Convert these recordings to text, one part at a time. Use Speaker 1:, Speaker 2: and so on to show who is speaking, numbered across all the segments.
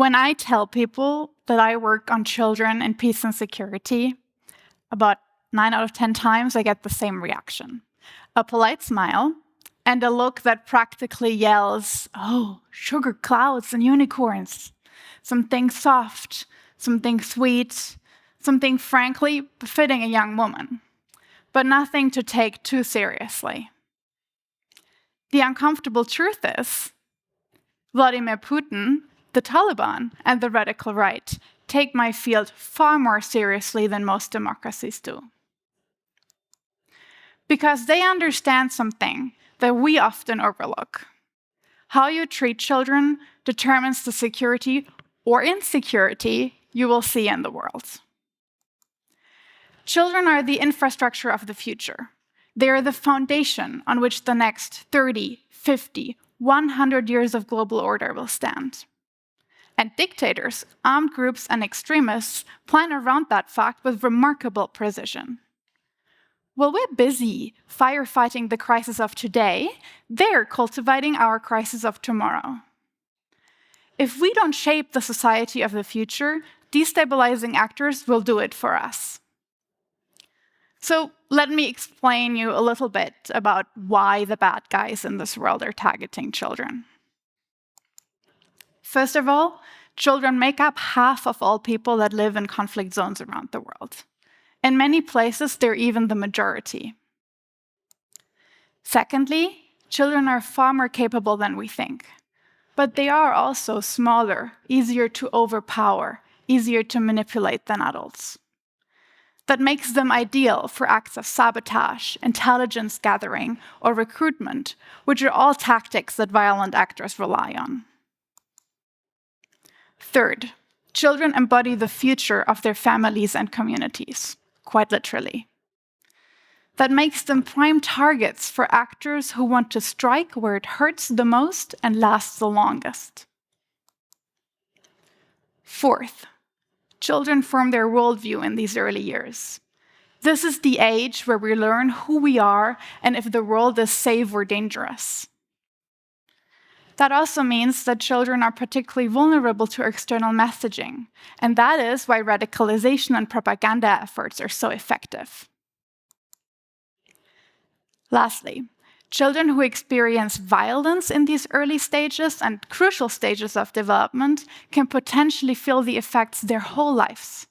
Speaker 1: When I tell people that I work on children in peace and security, about 9 out of 10 times I get the same reaction. A polite smile and a look that practically yells, "Oh, sugar clouds and unicorns. Something soft, something sweet, something frankly befitting a young woman, but nothing to take too seriously." The uncomfortable truth is, Vladimir Putin, the Taliban, and the radical right take my field far more seriously than most democracies do. Because they understand something that we often overlook. How you treat children determines the security or insecurity you will see in the world. Children are the infrastructure of the future. They are the foundation on which the next 30, 50, 100 years of global order will stand. And dictators, armed groups, and extremists plan around that fact with remarkable precision. While we're busy firefighting the crisis of today, they're cultivating our crisis of tomorrow. If we don't shape the society of the future, destabilizing actors will do it for us. So let me explain you a little bit about why the bad guys in this world are targeting children. First of all, children make up half of all people that live in conflict zones around the world. In many places, they're even the majority. Secondly, children are far more capable than we think. But they are also smaller, easier to overpower, easier to manipulate than adults. That makes them ideal for acts of sabotage, intelligence gathering, or recruitment, which are all tactics that violent actors rely on. Third, children embody the future of their families and communities, quite literally. That makes them prime targets for actors who want to strike where it hurts the most and lasts the longest. Fourth, children form their worldview in these early years. This is the age where we learn who we are and if the world is safe or dangerous. That also means that children are particularly vulnerable to external messaging, and that is why radicalization and propaganda efforts are so effective. Lastly, children who experience violence in these early stages and crucial stages of development can potentially feel the effects their whole lives.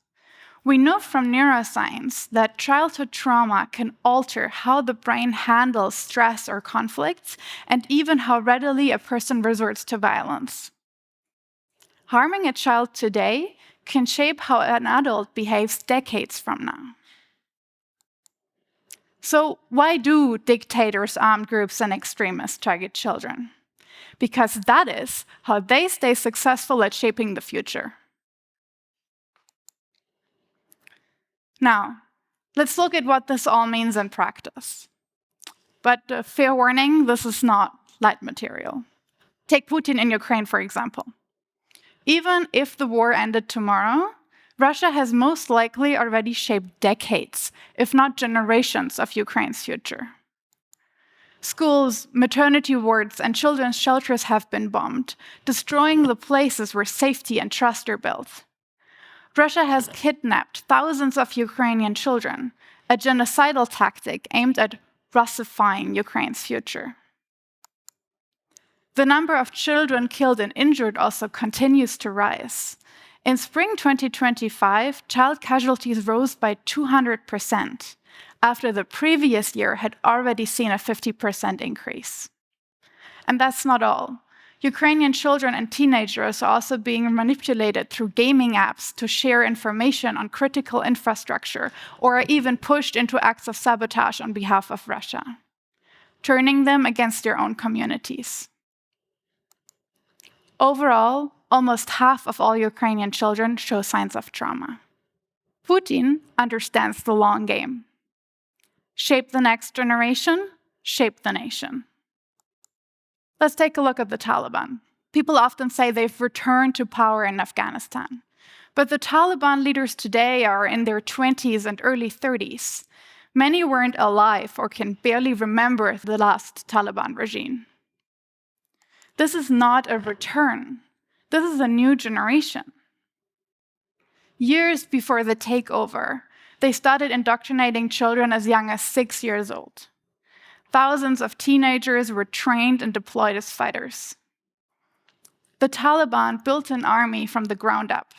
Speaker 1: We know from neuroscience that childhood trauma can alter how the brain handles stress or conflicts, and even how readily a person resorts to violence. Harming a child today can shape how an adult behaves decades from now. So why do dictators, armed groups, and extremists target children? Because that is how they stay successful at shaping the future. Now, let's look at what this all means in practice. But fair warning, this is not light material. Take Putin in Ukraine, for example. Even if the war ended tomorrow, Russia has most likely already shaped decades, if not generations, of Ukraine's future. Schools, maternity wards, and children's shelters have been bombed, destroying the places where safety and trust are built. Russia has kidnapped thousands of Ukrainian children, a genocidal tactic aimed at Russifying Ukraine's future. The number of children killed and injured also continues to rise. In spring 2025, child casualties rose by 200%, after the previous year had already seen a 50% increase. And that's not all. Ukrainian children and teenagers are also being manipulated through gaming apps to share information on critical infrastructure, or are even pushed into acts of sabotage on behalf of Russia, turning them against their own communities. Overall, almost half of all Ukrainian children show signs of trauma. Putin understands the long game. Shape the next generation, shape the nation. Let's take a look at the Taliban. People often say they've returned to power in Afghanistan. But the Taliban leaders today are in their 20s and early 30s. Many weren't alive or can barely remember the last Taliban regime. This is not a return. This is a new generation. Years before the takeover, they started indoctrinating children as young as 6 years old. Thousands of teenagers were trained and deployed as fighters. The Taliban built an army from the ground up,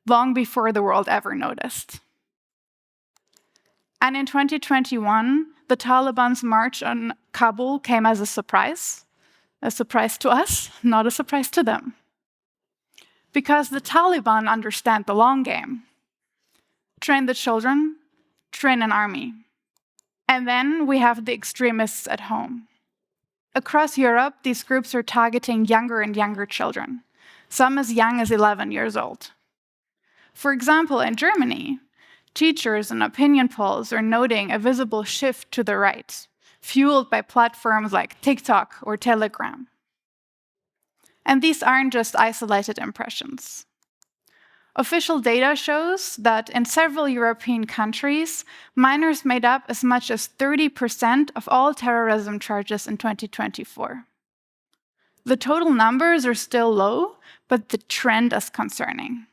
Speaker 1: long before the world ever noticed. And in 2021, the Taliban's march on Kabul came as a surprise to us, not a surprise to them. Because the Taliban understand the long game. Train the children, train an army. And then we have the extremists at home. Across Europe, these groups are targeting younger and younger children, some as young as 11 years old. For example, in Germany, teachers and opinion polls are noting a visible shift to the right, fueled by platforms like TikTok or Telegram. And these aren't just isolated impressions. Official data shows that in several European countries, minors made up as much as 30% of all terrorism charges in 2024. The total numbers are still low, but the trend is concerning.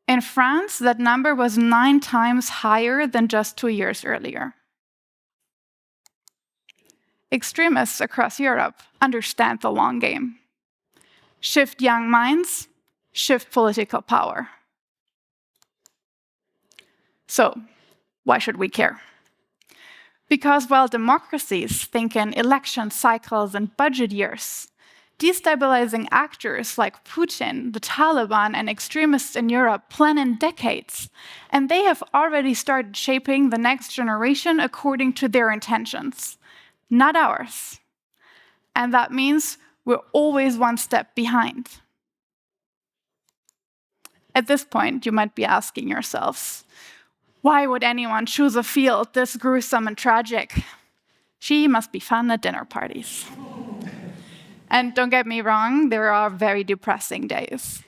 Speaker 1: In France, that number was 9 times higher than just 2 years earlier. Extremists across Europe understand the long game. Shift young minds, shift political power. So, why should we care? Because while democracies think in election cycles and budget years, destabilizing actors like Putin, the Taliban, and extremists in Europe plan in decades, and they have already started shaping the next generation according to their intentions, not ours. And that means we're always one step behind. At this point, you might be asking yourselves, why would anyone choose a field this gruesome and tragic? She must be fun at dinner parties. And don't get me wrong, there are very depressing days.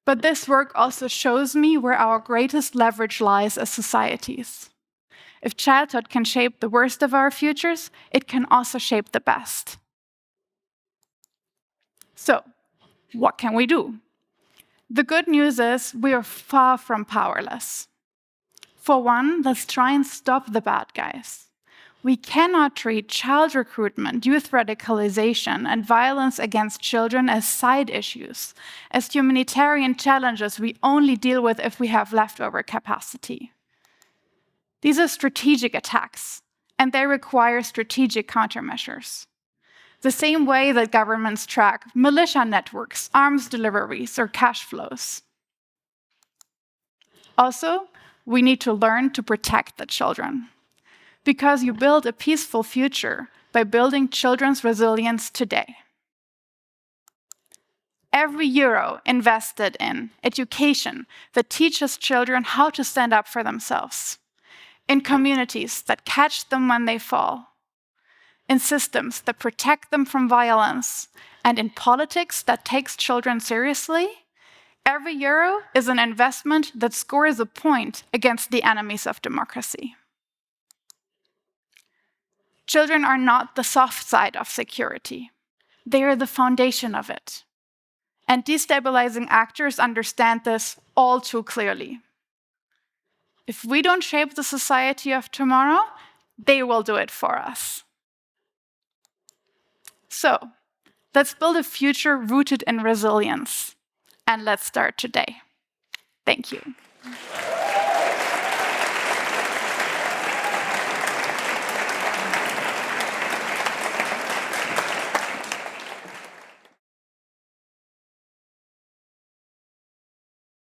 Speaker 1: But this work also shows me where our greatest leverage lies as societies. If childhood can shape the worst of our futures, it can also shape the best. So, what can we do? The good news is we are far from powerless. For one, let's try and stop the bad guys. We cannot treat child recruitment, youth radicalization, and violence against children as side issues, as humanitarian challenges we only deal with if we have leftover capacity. These are strategic attacks, and they require strategic countermeasures. The same way that governments track militia networks, arms deliveries, or cash flows. Also, we need to learn to protect the children. Because you build a peaceful future by building children's resilience today. Every euro invested in education that teaches children how to stand up for themselves, in communities that catch them when they fall, in systems that protect them from violence, and in politics that takes children seriously, every euro is an investment that scores a point against the enemies of democracy. Children are not the soft side of security. They are the foundation of it. And destabilizing actors understand this all too clearly. If we don't shape the society of tomorrow, they will do it for us. So, let's build a future rooted in resilience. And let's start today. Thank you.